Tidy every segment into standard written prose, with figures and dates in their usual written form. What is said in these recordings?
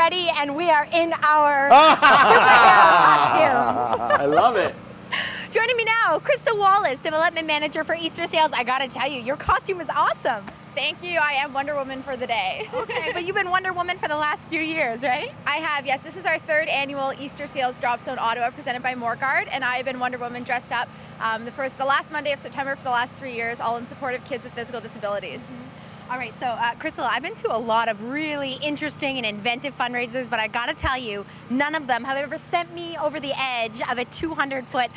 ready and we are in our superhero costumes. I love it. Joining me now, Krystal Wallace, Development Manager for Easter Sales. I gotta tell you, your costume is awesome. Thank you. I am Wonder Woman for the day. Okay, but you've been Wonder Woman for the last few years, right? I have, yes. This is our third annual Easter Sales Drop Zone Ottawa presented by Morguard, and I have been Wonder Woman dressed up the last Monday of September for the last 3 years, all in support of kids with physical disabilities. All right, so Krystal, I've been to a lot of really interesting and inventive fundraisers, but I gotta tell you, none of them have ever sent me over the edge of a 200-foot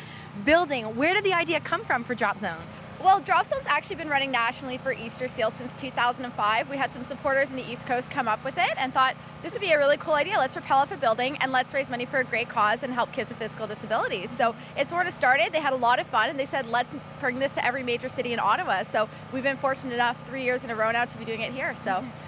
building. Where did the idea come from for Drop Zone? Well, Drop Zone's actually been running nationally for Easter Sales since 2005. We had some supporters in the East Coast come up with it and thought this would be a really cool idea. Let's rappel off a building and let's raise money for a great cause and help kids with physical disabilities. So it sort of started, they had a lot of fun, and they said, let's bring this to every major city in Ottawa. So we've been fortunate enough 3 years in a row now to be doing it here.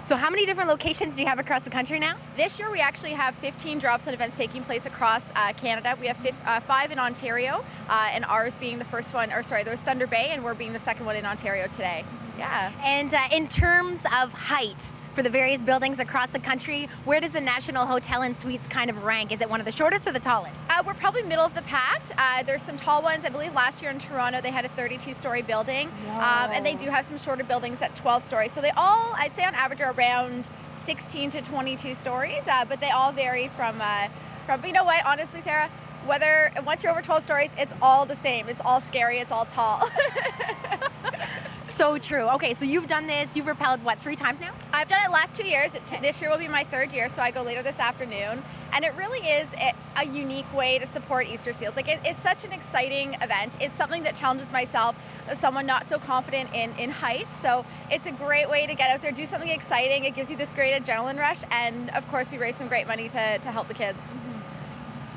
So how many different locations do you have across the country now? This year we actually have 15 Drop Zone events taking place across Canada. We have 5 in Ontario, and ours being the first one, or sorry, there's Thunder Bay, and we're being the second one in Ontario today. Yeah. And in terms of height, for the various buildings across the country, where does the National Hotel and Suites kind of rank? Is it one of the shortest or the tallest? We're probably middle of the pack. There's some tall ones. I believe last year in Toronto they had a 32-story building, and they do have some shorter buildings at 12 stories. So they all, I'd say on average, are around 16 to 22 stories, but they all vary from you know what, honestly, Sarah, once you're over 12 stories, it's all the same. It's all scary, it's all tall. So true. Okay, so you've done this, you've rappelled, what, 3 times now? I've done it last 2 years. This year will be my 3rd year, so I go later this afternoon. And it really is a unique way to support Easter Seals. Like, it's such an exciting event. It's something that challenges myself as someone not so confident in heights. So it's a great way to get out there, do something exciting. It gives you this great adrenaline rush. And of course, we raise some great money to help the kids.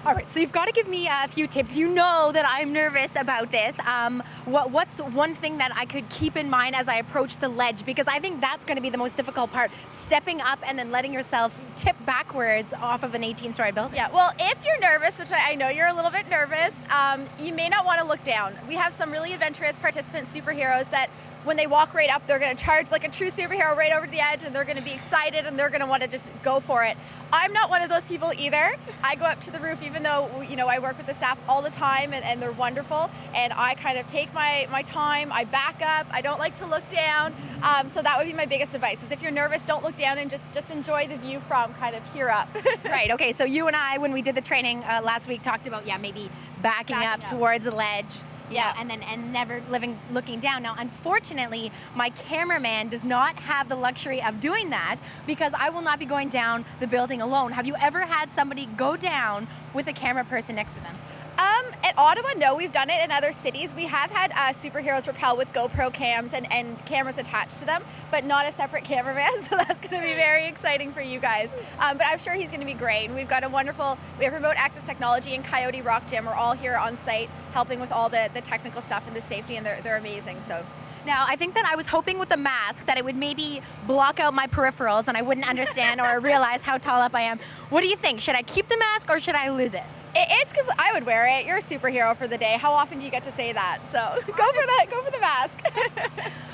All right, so you've got to give me a few tips. You know that I'm nervous about this. What's one thing that I could keep in mind as I approach the ledge? Because I think that's going to be the most difficult part, stepping up and then letting yourself tip backwards off of an 18-story building. Yeah, well, if you're nervous, which I know you're a little bit nervous, you may not want to look down. We have some really adventurous participants, superheroes, that when they walk right up, they're going to charge like a true superhero right over the edge, and they're going to be excited and they're going to want to just go for it. I'm not one of those people either. I go up to the roof, even though, you know, I work with the staff all the time and they're wonderful, and I kind of take my time, I back up, I don't like to look down. So that would be my biggest advice, is if you're nervous, don't look down and just enjoy the view from kind of here up. Right, okay, so you and I, when we did the training last week, talked about, maybe backing up towards the ledge. Yeah, and never looking down. Now, unfortunately, my cameraman does not have the luxury of doing that because I will not be going down the building alone. Have you ever had somebody go down with a camera person next to them? At Ottawa, no, we've done it in other cities. We have had superheroes rappel with GoPro cams and cameras attached to them, but not a separate cameraman, so that's going to be very exciting for you guys. But I'm sure he's going to be great. And we've got we have remote access technology and Coyote Rock Gym. We're all here on site helping with all the technical stuff and the safety, and they're amazing. So. Now, I think that I was hoping with the mask that it would maybe block out my peripherals and I wouldn't understand or realize how tall up I am. What do you think? Should I keep the mask or should I lose it? I would wear it. You're a superhero for the day. How often do you get to say that? So go for the mask.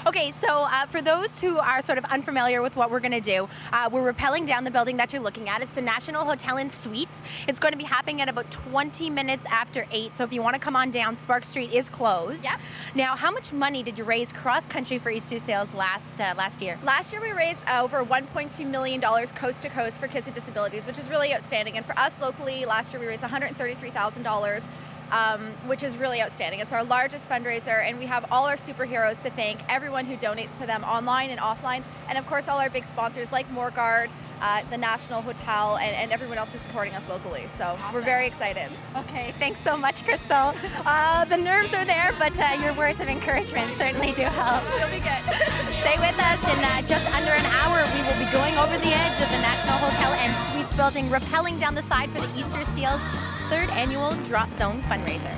Okay, so for those who are sort of unfamiliar with what we're going to do, we're rappelling down the building that you're looking at. It's the National Hotel and Suites. It's going to be happening at about 20 minutes after 8, so if you want to come on down, Spark Street is closed. Yeah. Now, how much money did you raise cross-country for Easter Sales last year? Last year we raised over $1.2 million coast to coast for kids with disabilities, which is really outstanding. And for us locally, last year we raised $133,000. Which is really outstanding. It's our largest fundraiser, and we have all our superheroes to thank, everyone who donates to them online and offline, and of course all our big sponsors like Morguard, the National Hotel, and everyone else who's supporting us locally. So awesome. We're very excited. Okay, thanks so much, Krystal. The nerves are there, but your words of encouragement certainly do help. You'll be good. Stay with us. In just under an hour, we will be going over the edge of the National Hotel and Suites building, rappelling down the side for the Easter Seals 3rd annual Drop Zone fundraiser.